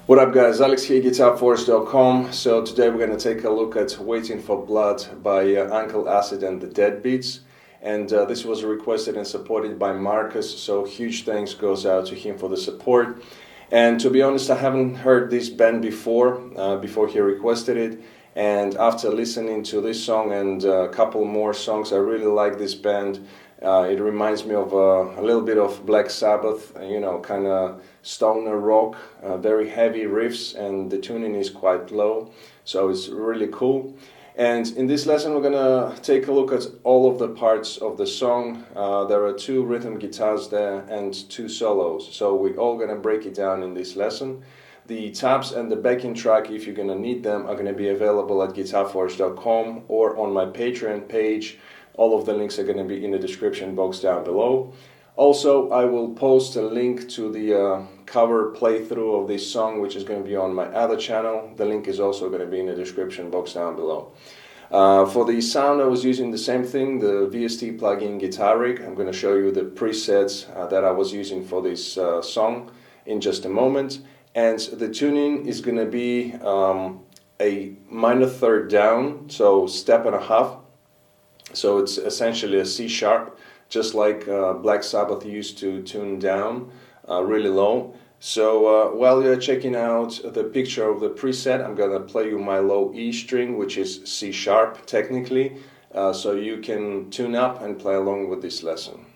What up guys, Alex here, GuitarForce.com. So today we're going to take a look at Waiting for Blood by Uncle Acid and the Deadbeats. And this was requested and supported by Marcus, so huge thanks goes out to him for the support. And to be honest, I haven't heard this band before he requested it. And after listening to this song and a couple more songs, I really like this band. It reminds me of a little bit of Black Sabbath, you know, kind of stoner rock, very heavy riffs, and the tuning is quite low, so it's really cool. And in this lesson we're gonna take a look at all of the parts of the song. There are 2 rhythm guitars there and 2 solos, so we're all gonna break it down in this lesson. The tabs and the backing track, if you're gonna need them, are gonna be available at GuitarForce.com or on my Patreon page. All of the links are going to be in the description box down below. Also, I will post a link to the cover playthrough of this song, which is going to be on my other channel. The link is also going to be in the description box down below. For the sound, I was using the same thing, the VST plugin Guitar Rig. I'm going to show you the presets that I was using for this song in just a moment. And the tuning is going to be a minor third down, so step and a half. So it's essentially a C sharp, just like Black Sabbath used to tune down really low. So while you're checking out the picture of the preset, I'm going to play you my low E string, which is C sharp technically, so you can tune up and play along with this lesson.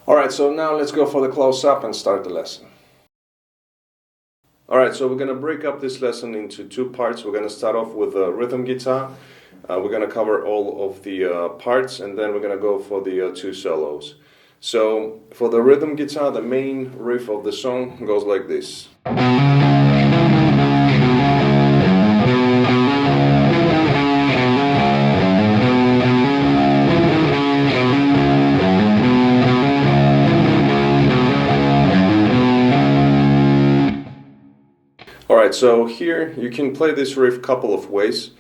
Alright, so now let's go for the close-up and start the lesson. Alright, so we're going to break up this lesson into 2 parts. We're going to start off with the rhythm guitar. We're going to cover all of the parts, and then we're going to go for the 2 solos. So for the rhythm guitar, the main riff of the song goes like this. Alright, so here you can play this riff a couple of ways.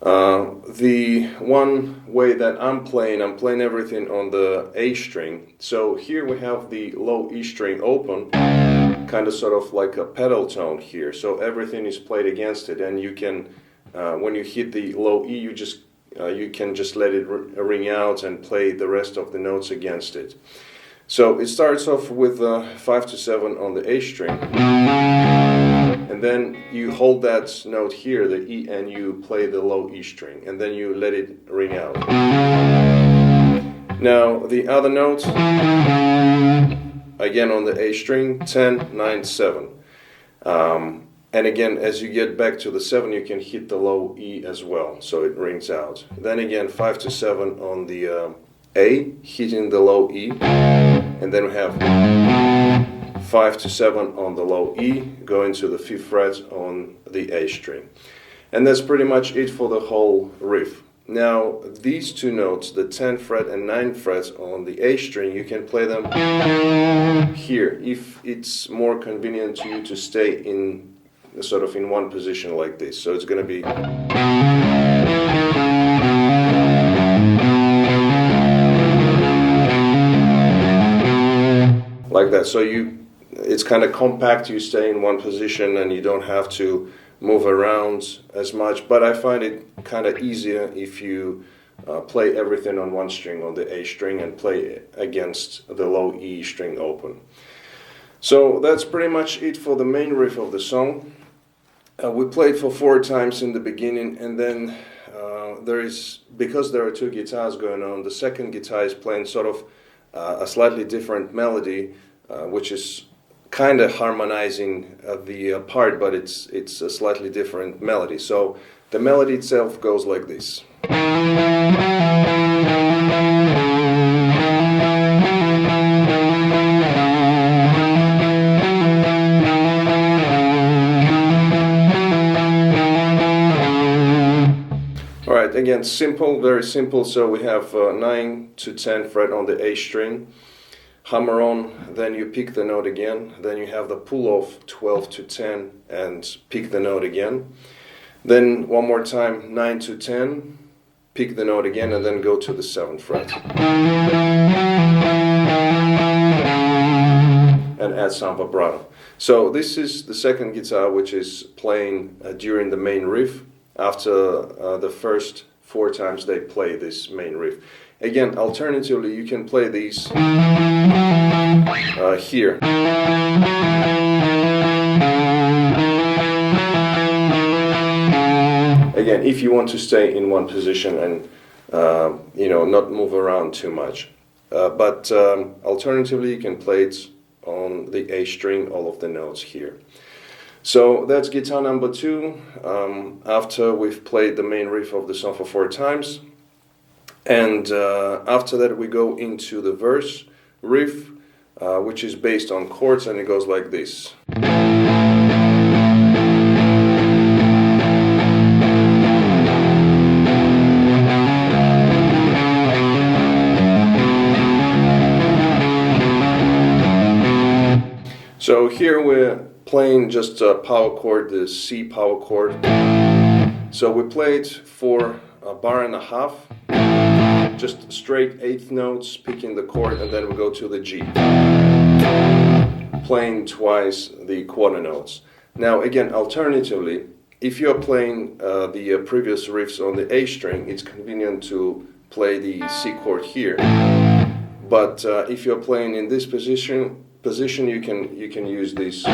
The one way that I'm playing everything on the A string. So here we have the low E string open, kind of sort of like a pedal tone here. So everything is played against it, and you can, when you hit the low E, you can just let it ring out and play the rest of the notes against it. So it starts off with 5 to 7 on the A string. And then you hold that note here, the E, and you play the low E string, and then you let it ring out. Now the other notes, again on the A string, 10, 9, 7. And again, as you get back to the 7, you can hit the low E as well, so it rings out. Then again, 5 to 7 on the A, hitting the low E, and then we have 5 to 7 on the low E, going to the 5th fret on the A string. And that's pretty much it for the whole riff. Now these 2 notes, the 10th fret and 9th fret on the A string, you can play them here if it's more convenient to you to stay in sort of in one position like this. So it's going to be like that. So it's kind of compact, you stay in one position and you don't have to move around as much, but I find it kind of easier if you play everything on one string, on the A string, and play against the low E string open. So that's pretty much it for the main riff of the song. We played for 4 times in the beginning, and then because there are 2 guitars going on, the second guitar is playing sort of a slightly different melody, which is kind of harmonizing the part, but it's a slightly different melody. So the melody itself goes like this. Alright, again, simple, very simple. So we have 9 to 10 fret on the A string. Hammer on, then you pick the note again, then you have the pull off 12 to 10 and pick the note again. Then one more time, 9 to 10, pick the note again and then go to the 7th fret. And add some vibrato. So this is the second guitar which is playing during the main riff after the first 4 times they play this main riff. Again, alternatively, you can play these here. Again, if you want to stay in one position and not move around too much. But alternatively, you can play it on the A string, all of the notes here. So that's guitar number 2, after we've played the main riff of the song for 4 times. And after that we go into the verse riff, which is based on chords, and it goes like this. So here we're playing just a power chord, the C power chord. So we played for a bar and a half, just straight 8th notes, picking the chord, and then we go to the G, playing twice the quarter notes. Now again, alternatively, if you're playing the previous riffs on the A string, it's convenient to play the C chord here. But if you're playing in this position, you can use this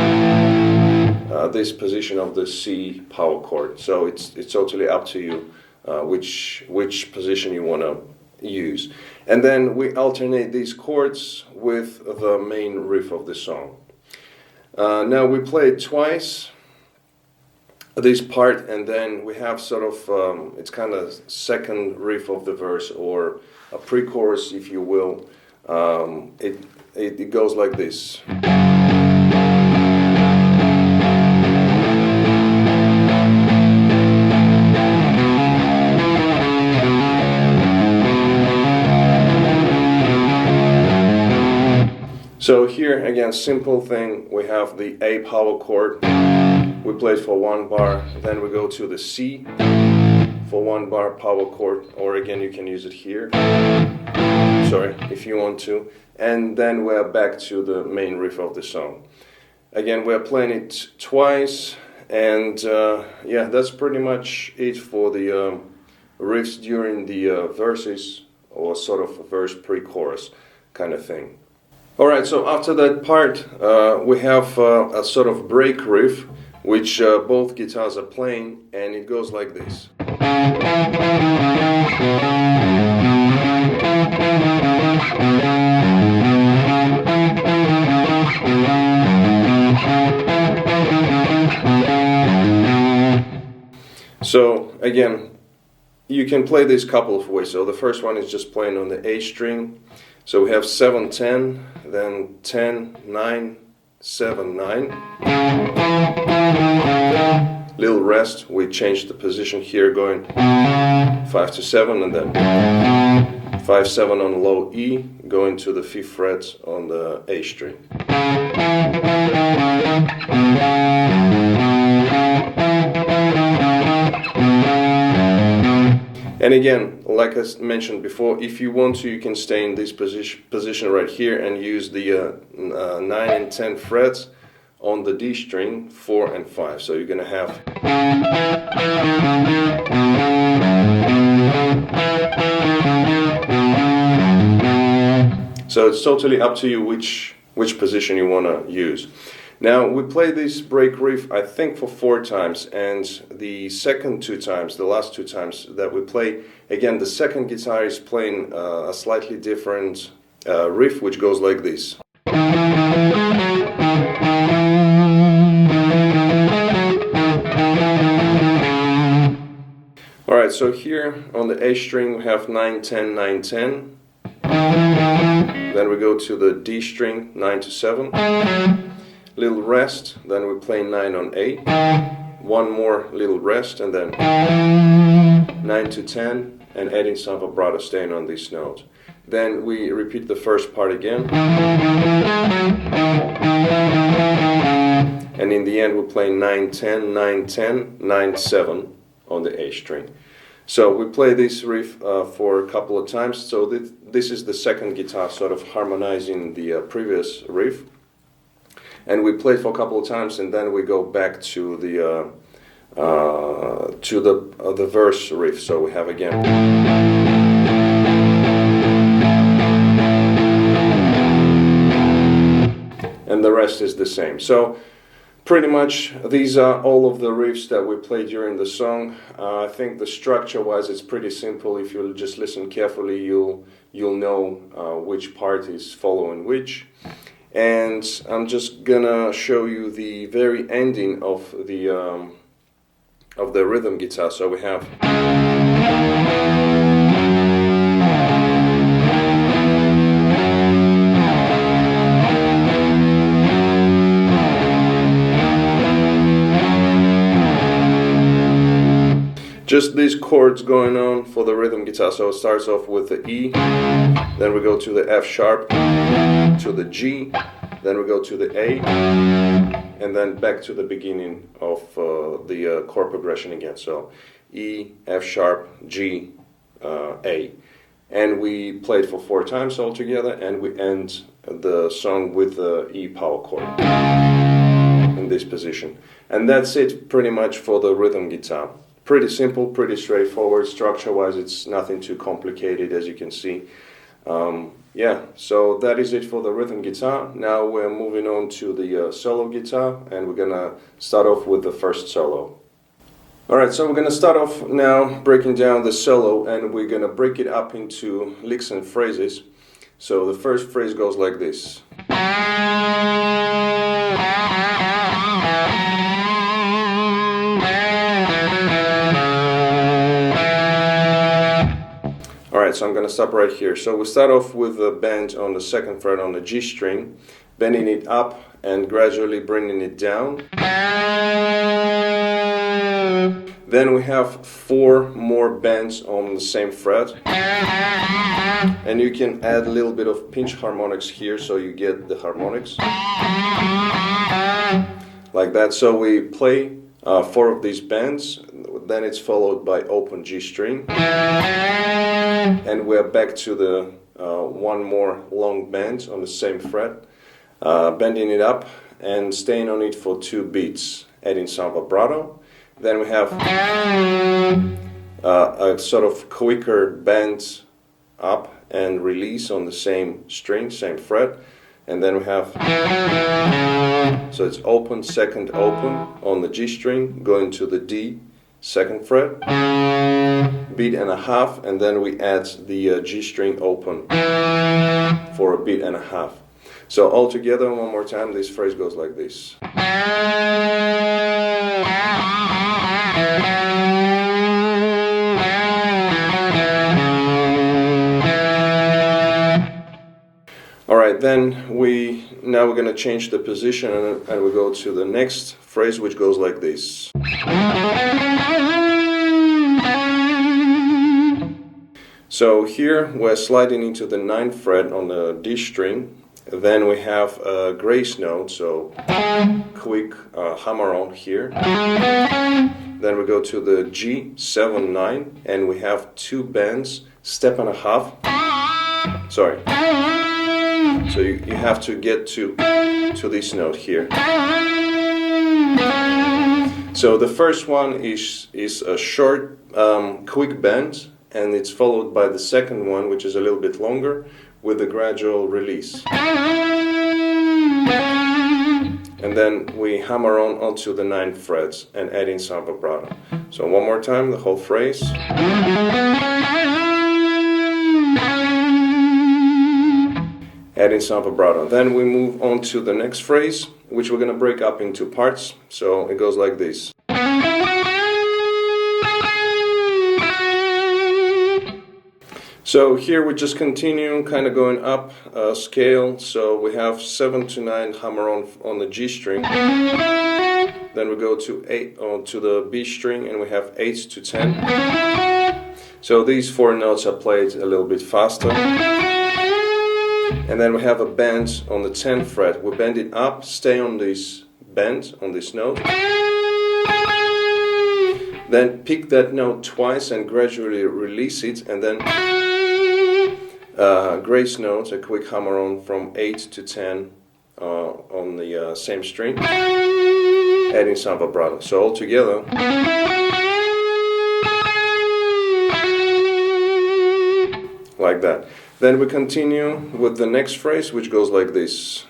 position of the C power chord. So it's totally up to you which position you want to use. And then we alternate these chords with the main riff of the song. Now we play it twice, this part, and then we have sort of it's kind of second riff of the verse, or a pre-chorus, if you will. It goes like this. So here again, simple thing, we have the A power chord, we play it for 1 bar, then we go to the C for 1 bar power chord, or again you can use it here, sorry, if you want to, and then we're back to the main riff of the song. Again, we're playing it twice, and yeah, that's pretty much it for the riffs during the verses, or sort of a verse pre-chorus kind of thing. Alright, so after that part we have a sort of break riff which both guitars are playing, and it goes like this. So again, you can play this a couple of ways. So the first one is just playing on the A string. So we have 7, 10, then 10, 9, 7, 9. Little rest, we change the position here, going 5 to 7, and then 5, 7 on low E, going to the 5th fret on the A string. And again, like I mentioned before, if you want to, you can stay in this position right here and use the 9 and 10 frets on the D string, 4 and 5. So you're going to have... So it's totally up to you which position you want to use. Now, we play this break riff, I think, for 4 times, and the second 2 times, the last 2 times that we play, again, the second guitar is playing a slightly different riff, which goes like this. Alright, so here on the A string we have 9, 10, 9, 10. Then we go to the D string, 9 to 7. Little rest, then we play 9 on A, 1 more little rest, and then 9 to 10, and adding some vibrato, staying on this note. Then we repeat the first part again, and in the end we play 9, 10, 9, 10, 9, 7, on the A string. So we play this riff for a couple of times. So this is the second guitar sort of harmonizing the previous riff. And we play it for a couple of times, and then we go back to the verse riff. So we have again. And the rest is the same. So pretty much these are all of the riffs that we played during the song. I think the structure-wise it's pretty simple. If you just listen carefully, you'll know which part is following which. And I'm just gonna show you the very ending of the rhythm guitar. So we have. Just these chords going on for the rhythm guitar. So it starts off with the E, then we go to the F sharp, to the G, then we go to the A, and then back to the beginning of the chord progression again. So E, F sharp, G, A. And we play it for 4 times altogether, and we end the song with the E power chord in this position. And that's it pretty much for the rhythm guitar. Pretty simple, pretty straightforward. Structure-wise, it's nothing too complicated, as you can see. Yeah, so that is it for the rhythm guitar. Now we're moving on to the solo guitar, and we're gonna start off with the first solo. Alright, so we're gonna start off now breaking down the solo, and we're gonna break it up into licks and phrases. So the first phrase goes like this. Alright, so I'm going to stop right here. So we start off with a bend on the 2nd fret on the G string, bending it up and gradually bringing it down. Then we have 4 more bends on the same fret. And you can add a little bit of pinch harmonics here so you get the harmonics. Like that. So we play 4 of these bends, then it's followed by open G string. And we're back to the 1 more long bend on the same fret, bending it up and staying on it for 2 beats, adding some vibrato. Then we have a sort of quicker bend up and release on the same string, same fret. And then we have, so it's open, 2nd open on the G string, going to the D, 2nd fret, beat and a half, and then we add the G string open for a beat and a half. So all together, one more time, this phrase goes like this. Alright, then now we're going to change the position, and we go to the next phrase, which goes like this. So here we're sliding into the 9th fret on the D string. Then we have a grace note, so quick hammer on here. Then we go to the G, 7, 9, and we have 2 bends, step and a half. Sorry. So you have to get to this note here. So the first one is a short, quick bend, and it's followed by the second one, which is a little bit longer, with a gradual release. And then we hammer onto the 9 frets and add in some vibrato. So one more time, the whole phrase. Adding some vibrato. Then we move on to the next phrase, which we're going to break up into parts. So it goes like this. So here we just continue kind of going up scale. So we have 7 to 9 hammer on the G string. Then we go to 8 to the B string, and we have 8 to 10. So these 4 notes are played a little bit faster. And then we have a bend on the 10th fret. We bend it up, stay on this bend, on this note. Then pick that note twice and gradually release it, and then grace note, a quick hammer on from 8 to 10 on the same string, adding some vibrato. So all together. Like that. Then we continue with the next phrase, which goes like this.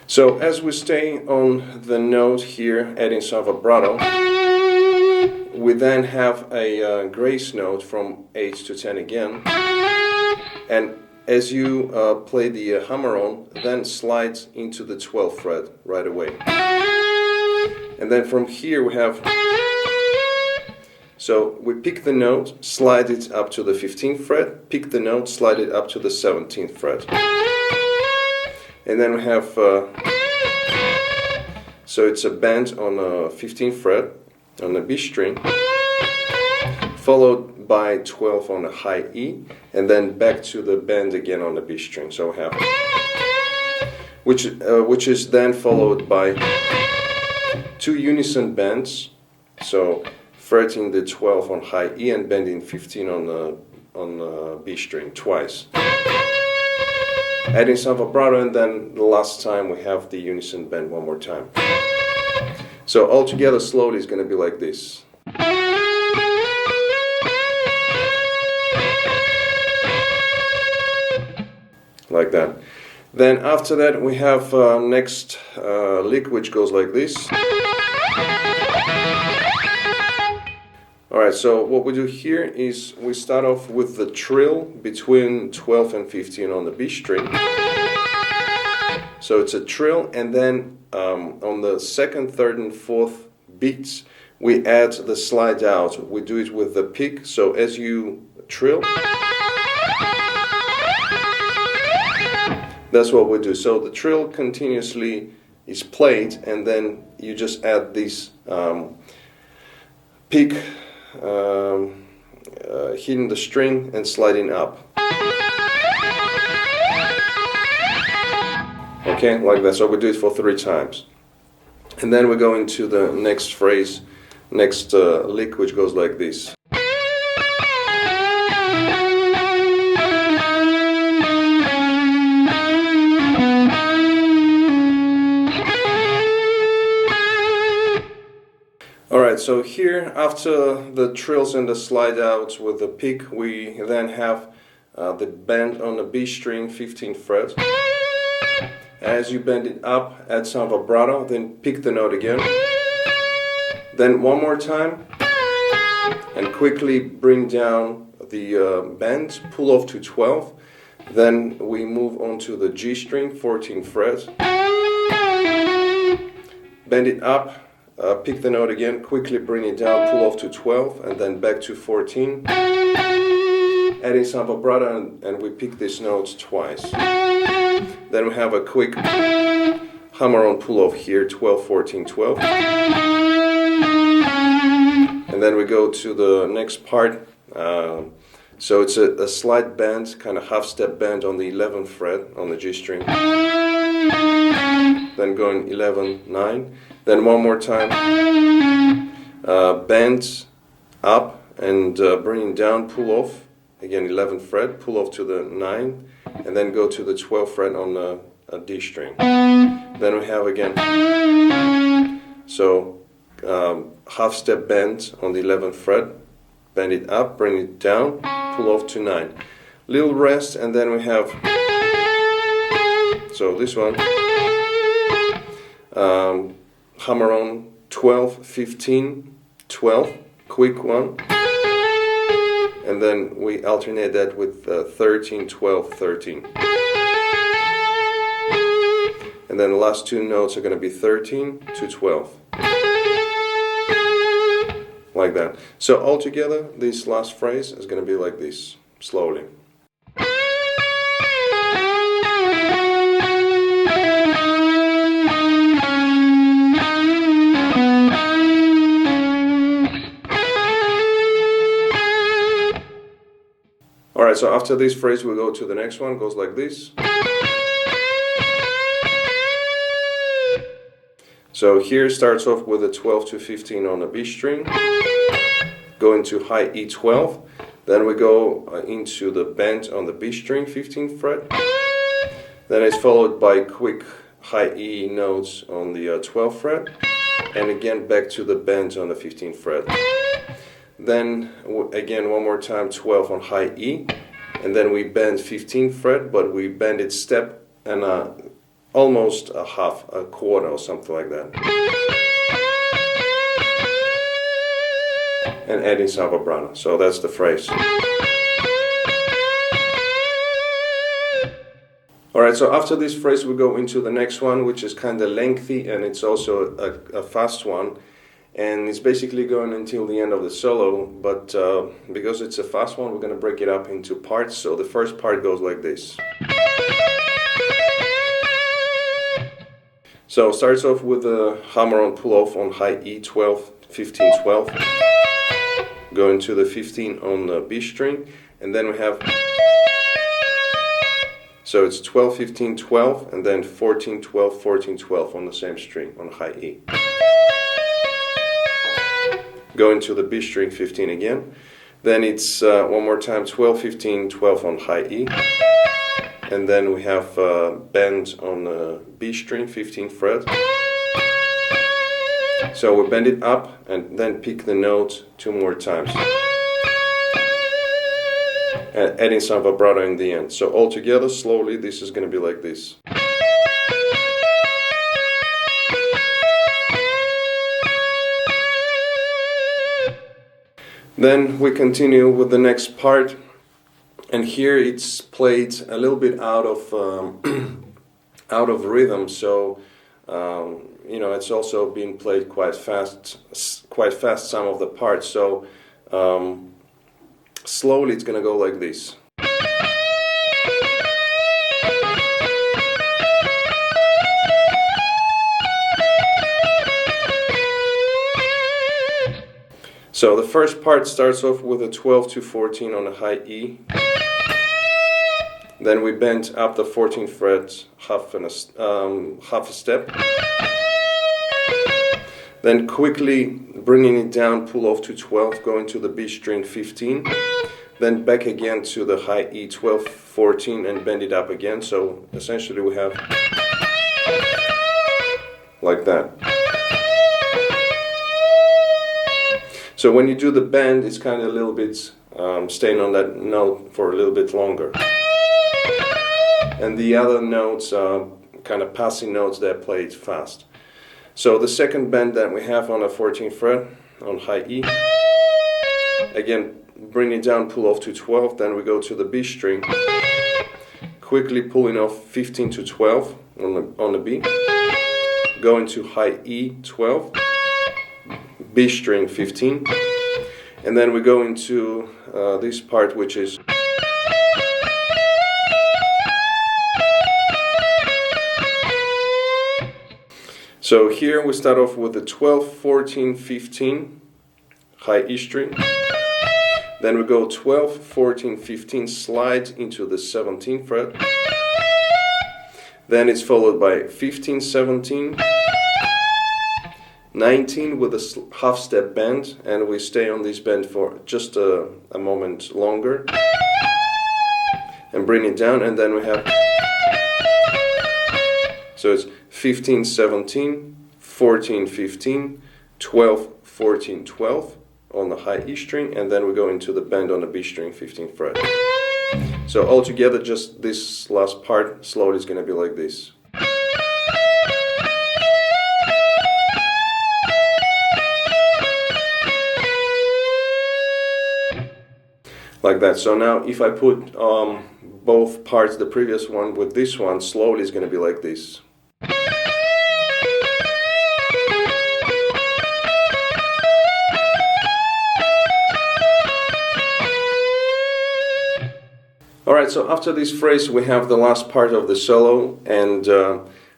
So as we stay on the note here, adding some vibrato, we then have a grace note from 8 to 10 again, and as you play the hammer on, then slide into the 12th fret right away. And then from here we have, so we pick the note, slide it up to the 15th fret, pick the note, slide it up to the 17th fret. And then we have, so it's a bend on a 15th fret on the B string, followed by 12 on a high E, and then back to the bend again on the B string. So we have, which is then followed by 2 unison bends, so fretting the 12 on high E and bending 15 on the B string twice. Adding some vibrato, and then the last time we have the unison bend one more time. So all together slowly is going to be like this. Like that. Then after that we have next lick, which goes like this. Alright, so what we do here is we start off with the trill between 12 and 15 on the B string. So it's a trill, and then on the 2nd, 3rd and 4th beats we add the slide out. We do it with the pick, so as you trill, that's what we do. So the trill continuously is played, and then you just add this pick, hitting the string and sliding up. Okay, like that. So we do it for 3 times. And then we go into the next phrase, next lick, which goes like this. Alright, so here after the trills and the slide outs with the pick, we then have the bend on the B string, 15th fret. As you bend it up, add some vibrato, then pick the note again. Then one more time, and quickly bring down the bend, pull off to 12. Then we move on to the G string, 14th fret. Bend it up. Pick the note again, quickly bring it down, pull off to 12, and then back to 14. Adding some vibrato, and we pick these notes twice. Then we have a quick hammer on pull off here, 12, 14, 12. And then we go to the next part. So it's a slight bend, kind of half step bend on the 11th fret on the G string. Then going 11, 9. Then one more time, bend up and bring down, pull off, again 11th fret, pull off to the 9, and then go to the 12th fret on the D string. Then we have again, so half step bend on the 11th fret, bend it up, bring it down, pull off to 9. Little rest, and then we have, so this one, hammer on 12, 15, 12, quick one, and then we alternate that with 13, 12, 13. And then the last 2 notes are going to be 13 to 12. Like that. So altogether, this last phrase is going to be like this, slowly. Alright, so after this phrase we'll go to the next one, goes like this. So here starts off with a 12 to 15 on the B string, go into high E12, then we go into the bend on the B string, 15th fret, then it's followed by quick high E notes on the 12th fret, and again back to the bend on the 15th fret. Then again one more time 12 on high E, and then we bend 15th fret, but we bend it step and almost a half, a quarter or something like that. And adding some vibrato. So that's the phrase. Alright, so after this phrase we go into the next one, which is kind of lengthy and it's also a fast one. And it's basically going until the end of the solo, but because it's a fast one, we're going to break it up into parts. So the first part goes like this. So it starts off with a hammer-on pull-off on high E12, 15, 12, going to the 15 on the B string, and then we have, so it's 12, 15, 12, and then 14, 12, 14, 12 on the same string, on high E. Going to the B string, 15 again, then it's one more time 12, 15, 12 on high E. And then we have bend on the B string, 15th fret. So we bend it up and then pick the note 2 more times. And adding some vibrato in the end. So all together, slowly, this is going to be like this. Then we continue with the next part. And here it's played a little bit out of out of rhythm, so you know, it's also being played quite fast some of the parts. So slowly it's gonna go like this. So the first part starts off with a 12 to 14 on a high E. Then we bend up the 14th fret half a step. Then quickly bringing it down, pull off to 12, going to the B string 15. Then back again to the high E 12, 14 and bend it up again. So essentially we have like that. So when you do the bend, it's kind of a little bit staying on that note for a little bit longer. And the other notes are kind of passing notes that are played fast. So the second bend that we have on a 14th fret on high E, again bring it down, pull off to 12, then we go to the B string, quickly pulling off 15 to 12 on the B, going to high E 12, B string 15, and then we go into this part, which is so here we start off with the 12, 14, 15, high E string. Then we go 12, 14, 15, slide into the 17th fret. Then it's followed by 15, 17, 19 with a half step bend, and we stay on this bend for just a moment longer. And bring it down, and then we have, so it's 15, 17, 14, 15, 12, 14, 12 on the high E string, and then we go into the bend on the B string, 15th fret. So altogether, just this last part slowly is going to be like this. Like that. So now if I put both parts, the previous one with this one, slowly is going to be like this. Alright, so after this phrase we have the last part of the solo, and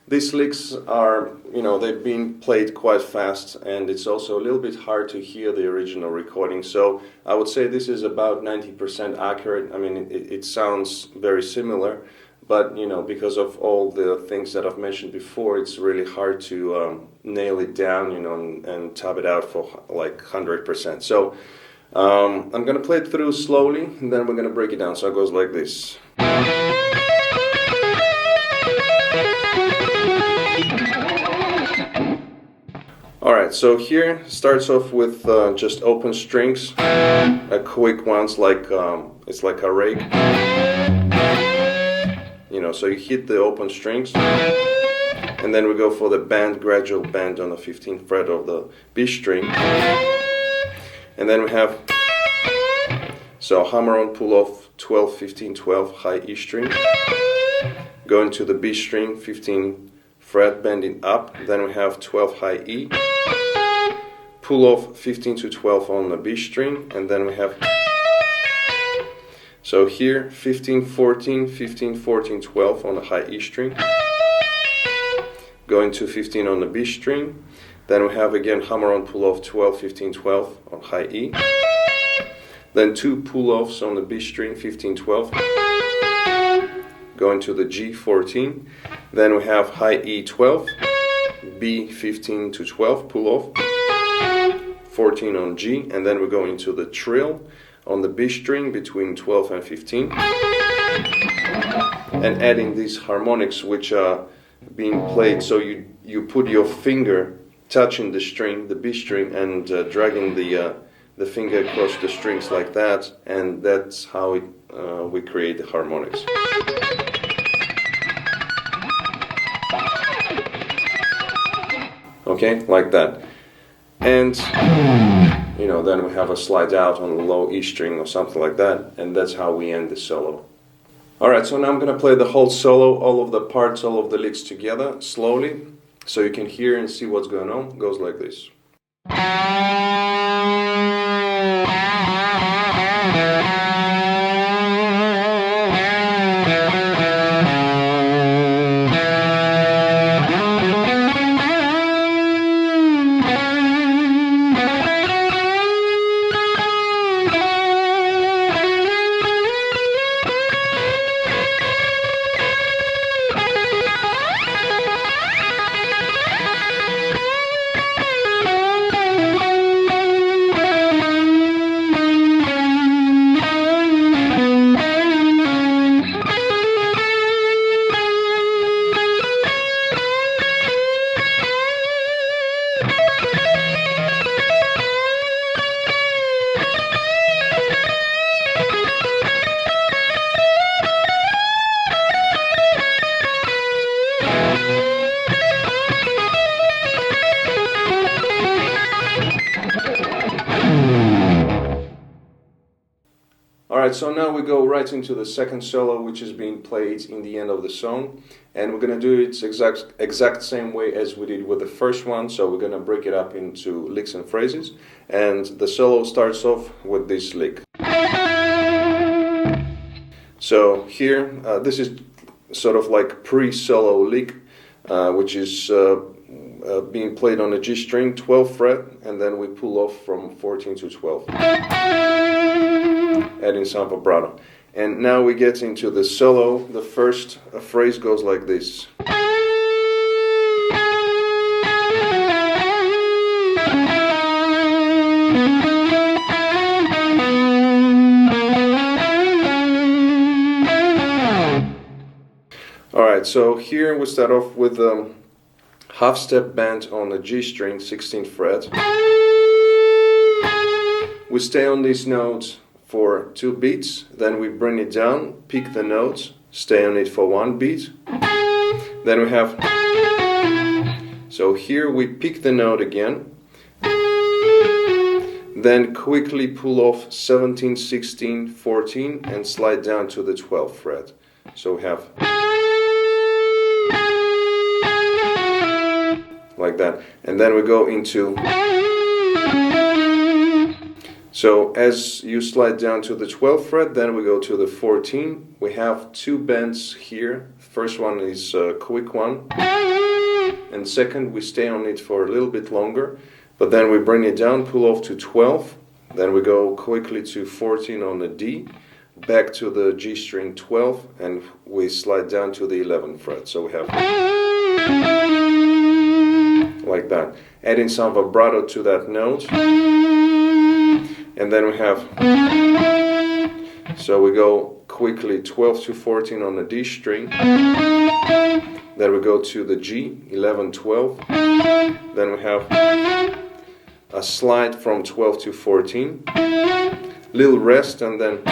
these licks are, you know, they've been played quite fast, and it's also a little bit hard to hear the original recording, so I would say this is about 90% accurate. I mean, it sounds very similar, but you know, because of all the things that I've mentioned before, it's really hard to nail it down, you know, and top it out for like 100%. So I'm gonna play it through slowly, and then we're gonna break it down. So it goes like this. Alright, so here starts off with just open strings, a quick ones like it's like a rake, you know, so you hit the open strings, and then we go for the bend, gradual bend on the 15th fret of the B string, and then we have, so hammer on, pull off, 12, 15, 12, high E string, going to the B string, 15 fret, bending up, then we have 12 high E, pull off 15 to 12 on the B string, and then we have, so here 15, 14, 15, 14, 12 on the high E string, going to 15 on the B string, then we have again hammer on, pull off, 12, 15, 12 on high E, then 2 pull offs on the B string, 15, 12, going to the G, 14, then we have high E, 12, B, 15 to 12, pull off, 14 on G, and then we go into the trill on the B string between 12 and 15, and adding these harmonics which are being played, so you put your finger touching the string, the B string, and dragging the finger across the strings like that, and that's how we create the harmonics. Okay, like that. And you know, then we have a slide out on the low E string or something like that, and that's how we end the solo. Alright, so now I'm gonna play the whole solo, all of the parts, all of the licks together, slowly, so you can hear and see what's going on. It goes like this. Alright, so now we go right into the second solo, which is being played in the end of the song, and we're going to do it exact same way as we did with the first one. So we're going to break it up into licks and phrases, and the solo starts off with this lick. So here, this is sort of like pre-solo lick, which is being played on the G string, 12th fret, and then we pull off from 14 to 12. Adding some vibrato. And now we get into the solo. The first phrase goes like this. Alright, so here we start off with half step bend on the G string, 16th fret. We stay on these notes for 2 beats, then we bring it down, pick the notes, stay on it for 1 beat. Then we have, so here we pick the note again, then quickly pull off 17, 16, 14 and slide down to the 12th fret. So we have like that, and then we go into, so as you slide down to the 12th fret, then we go to the 14. We have 2 bends here. First one is a quick one, and second we stay on it for a little bit longer, but then we bring it down, pull off to 12, then we go quickly to 14 on the D, back to the G string 12, and we slide down to the 11th fret. So we have like that, adding some vibrato to that note, and then we have, so we go quickly 12 to 14 on the D string, then we go to the G, 11, 12, then we have a slide from 12 to 14, little rest, and then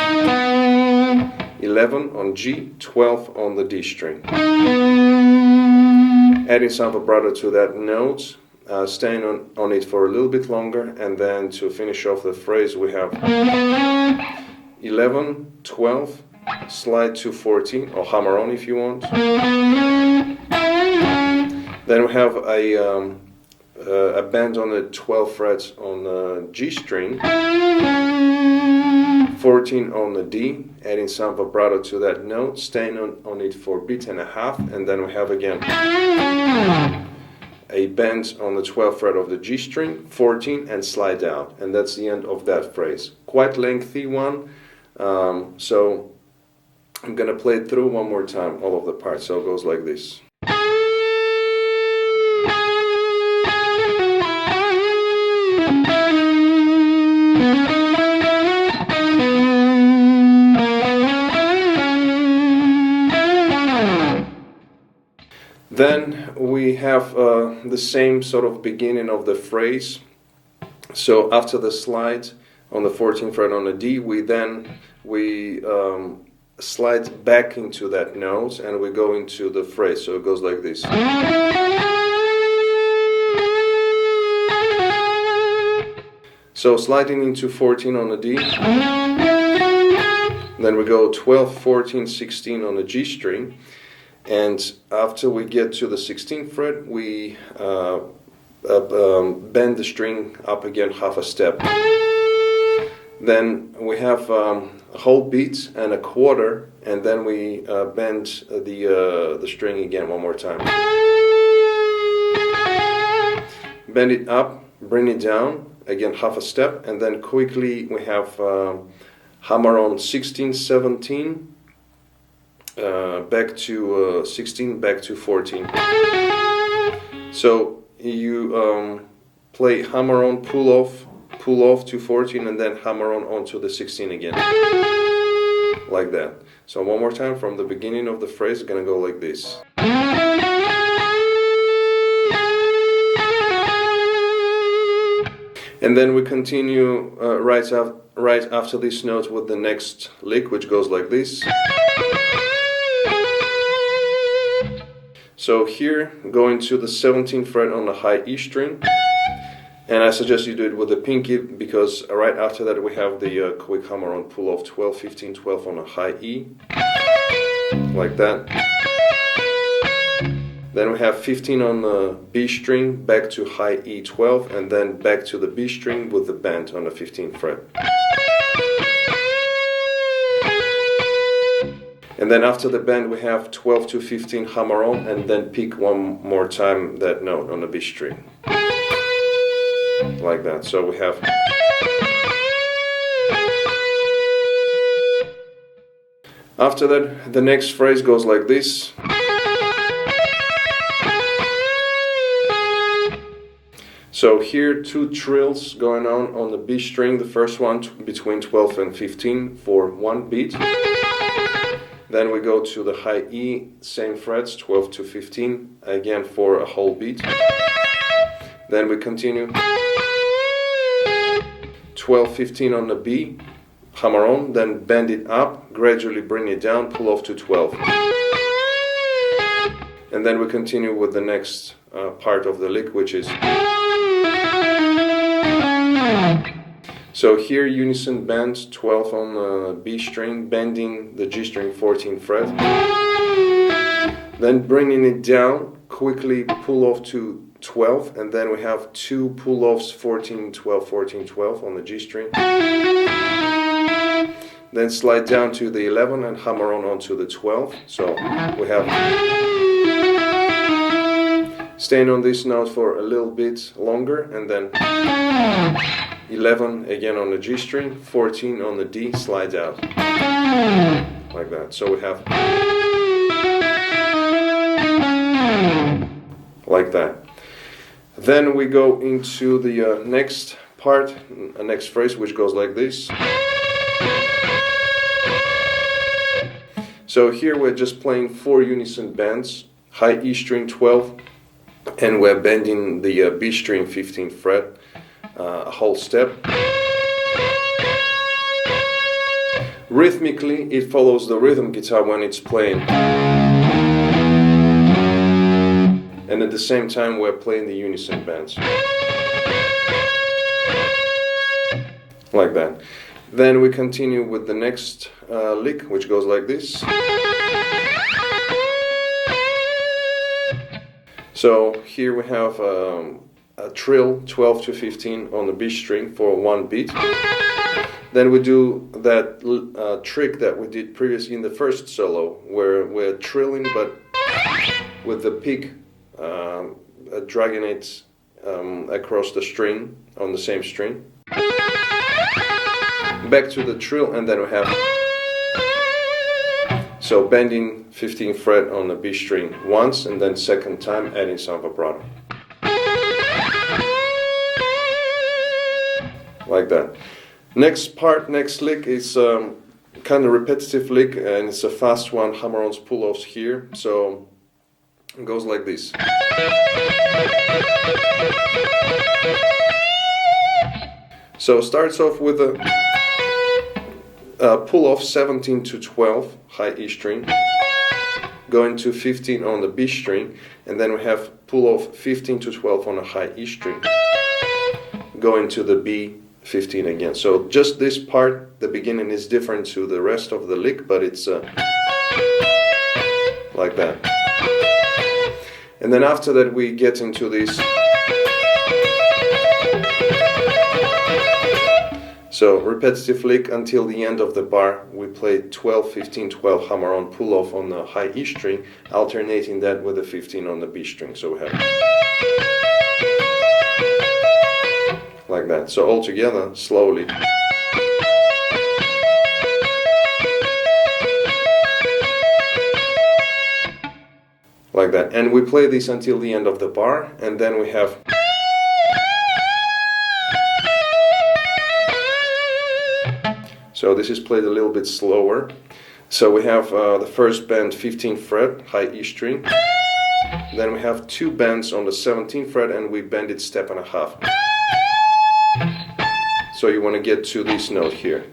11 on G, 12 on the D string. Adding some vibrato to that note, staying on it for a little bit longer, and then to finish off the phrase we have 11, 12, slide to 14, or hammer on if you want. Then we have a bend on the 12 frets on the G string, 14 on the D, adding some vibrato to that note, staying on it for a beat and a half, and then we have again a bend on the 12th fret of the G string, 14, and slide out, and that's the end of that phrase. Quite lengthy one, so I'm gonna play it through one more time, all of the parts. So it goes like this. Then we have the same sort of beginning of the phrase. So after the slide on the 14th fret on the D, we slide back into that note and we go into the phrase. So it goes like this. So sliding into 14 on the D, then we go 12, 14, 16 on the G string. And after we get to the 16th fret, we bend the string up again half a step. Then we have a whole beat and a quarter, and then we bend the string again one more time. Bend it up, bring it down, again half a step, and then quickly we have hammer on 16, 17, back to 16, back to 14. So you play hammer on, pull off to 14, and then hammer on onto the 16 again, like that. So one more time from the beginning of the phrase, it's gonna go like this. And then we continue right after this note with the next lick, which goes like this. So here, going to the 17th fret on the high E string, and I suggest you do it with the pinky, because right after that we have the quick hammer on pull off 12, 15, 12 on a high E, like that. Then we have 15 on the B string, back to high E12, and then back to the B string with the bend on the 15th fret. And then after the bend we have 12 to 15 hammer on, and then pick one more time that note on the B string, like that. So we have after that the next phrase goes like this. So here two trills going on the B string, the first one between 12 and 15 for one beat. Then we go to the high E, same frets, 12 to 15, again for a whole beat. Then we continue 12, 15 on the B, hammer on, then bend it up, gradually bring it down, pull off to 12. And then we continue with the next part of the lick, which is... So here unison bend 12 on the B string, bending the G string 14th fret. Then bringing it down, quickly pull off to 12, and then we have two pull offs 14, 12, 14, 12 on the G string. Then slide down to the 11 and hammer on onto the 12. So we have staying on this note for a little bit longer, and then 11 again on the G string, 14 on the D, slides out like that. So we have like that. Then we go into the next part, next phrase, which goes like this. So here we're just playing 4 unison bends, high E string 12, and we're bending the B string 15th fret, a whole step. Rhythmically, it follows the rhythm guitar when it's playing. And at the same time, we're playing the unison bends. Like that. Then we continue with the next lick, which goes like this. So here we have a trill 12 to 15 on the B string for 1 beat. Then we do that trick that we did previously in the first solo, where we're trilling but with the pick dragging it across the string on the same string. Back to the trill, and then we have, so bending 15th fret on the B string once, and then second time adding some vibrato. Like that. Next part, next lick is kind of repetitive lick, and it's a fast one, hammer-ons, pull-offs here. So it goes like this. So it starts off with a pull-off 17 to 12, high E string, going to 15 on the B string, and then we have pull-off 15 to 12 on a high E string, going to the B 15 again. So just this part, the beginning is different to the rest of the lick, but it's like that. And then after that we get into this. So repetitive lick until the end of the bar. We play 12, 15, 12 hammer-on, pull-off on the high E string, alternating that with the 15 on the B string. So we have like that. So all together, slowly. Like that. And we play this until the end of the bar, and then we have so this is played a little bit slower. So we have the first bend 15th fret, high E string. Then we have 2 bends on the 17th fret, and we bend it step and a half. So you want to get to this note here.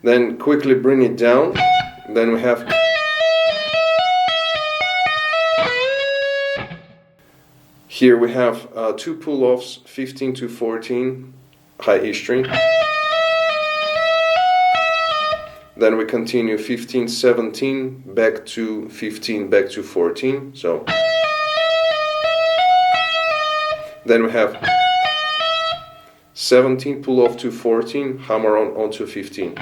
Then quickly bring it down. Then we have here we have 2 pull-offs, 15 to 14, high E string. Then we continue 15, 17, back to 15, back to 14. So then we have 17, pull off to 14, hammer on onto 15.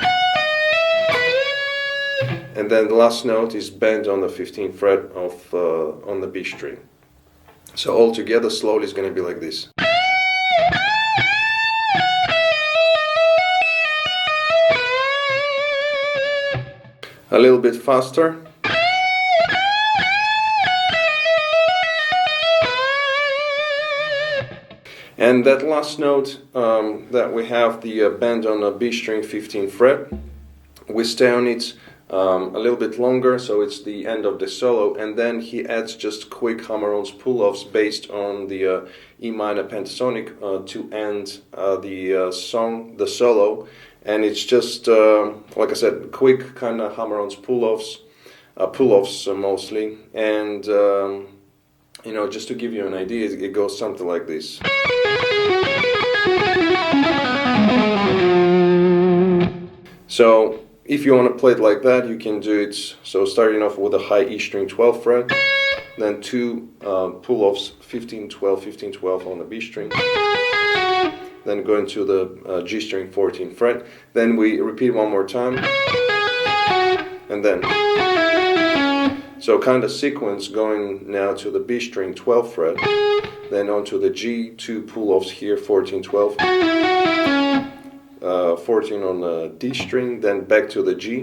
And then the last note is bend on the 15th fret of on the B string. So all together slowly is going to be like this. A little bit faster. And that last note that we have, the bend on a B string 15th fret, we stay on it a little bit longer, so it's the end of the solo, and then he adds just quick hammer-ons, pull-offs based on the E minor pentatonic to end the solo. And it's just, like I said, quick kind of hammer-ons, pull-offs mostly. And, you know, just to give you an idea, it goes something like this. So, if you want to play it like that, you can do it. So, starting off with a high E string 12th fret, then 2 pull-offs, 15, 12, 15, 12 on the B string. Then going to the G string 14th fret, then we repeat one more time, and then, so kind of sequence going now to the B string 12th fret, then onto the G, 2 pull-offs here, 14, 12. 14 on the D string, then back to the G,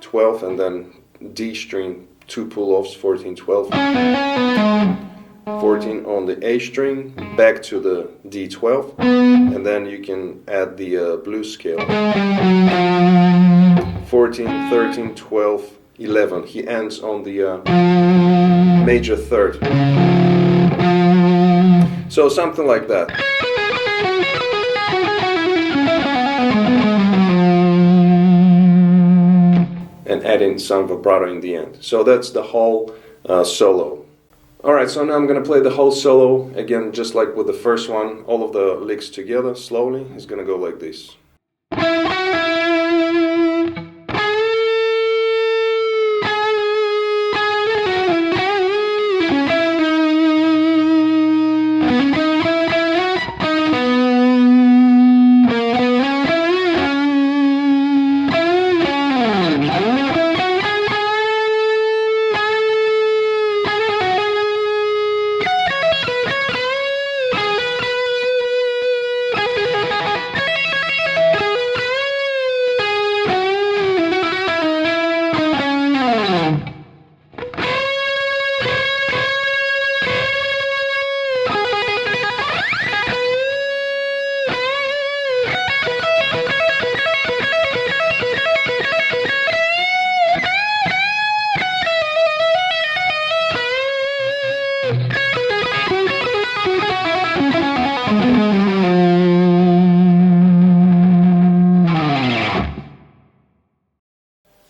12, and then D string, 2 pull-offs, 14, 12. 14 on the A string, back to the D12, and then you can add the blues scale. 14, 13, 12, 11. He ends on the major third. So something like that. And adding some vibrato in the end. So that's the whole solo. Alright, so now I'm going to play the whole solo, again just like with the first one, all of the licks together, slowly. It's going to go like this.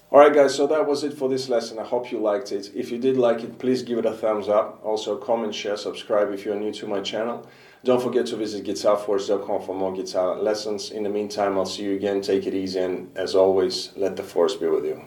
Alright guys, so that was it for this lesson. I hope you liked it. If you did like it, please give it a thumbs up. Also comment, share, subscribe if you're new to my channel. Don't forget to visit GuitarForce.com for more guitar lessons. In the meantime, I'll see you again. Take it easy, and as always, let the force be with you.